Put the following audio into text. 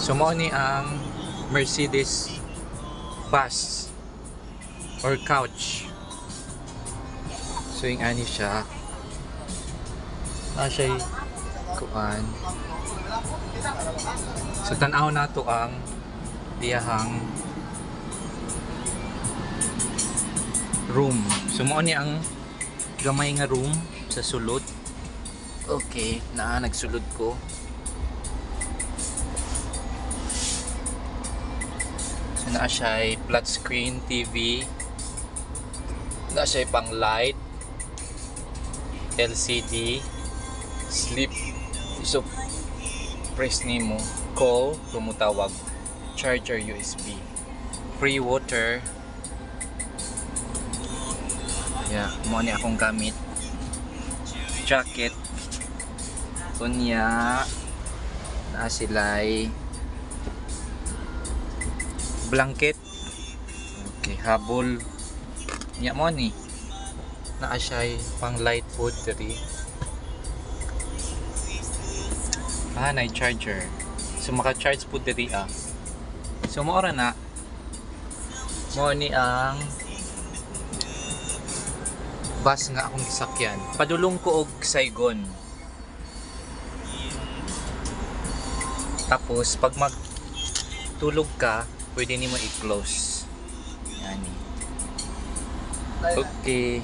Sumo ni ang Mercedes bus or couch. So yung ani siya. Siya kuan. So tanaw na to ang iyahang room. Sumo ni ang gamay nga room sa sulod. Okay, nagsulod ko. So naa siya flat screen TV. Naa siya pang light, LCD, sleep. So press nimo call tumutawag, charger USB, free water. Yeah, mo ni akong gamit. Jacket. Kunya na sila'y blanket. Okay, habol. Nya mo ni. Naa siya pang light food diri. Na charger. So maka-charge po diri ah. So mo ra na. Mo ni ang bus nga akong gisakyan. Padulong ko og Saigon. Tapos pag magtulog ka, pwede nimo i-close. Yani. Okay.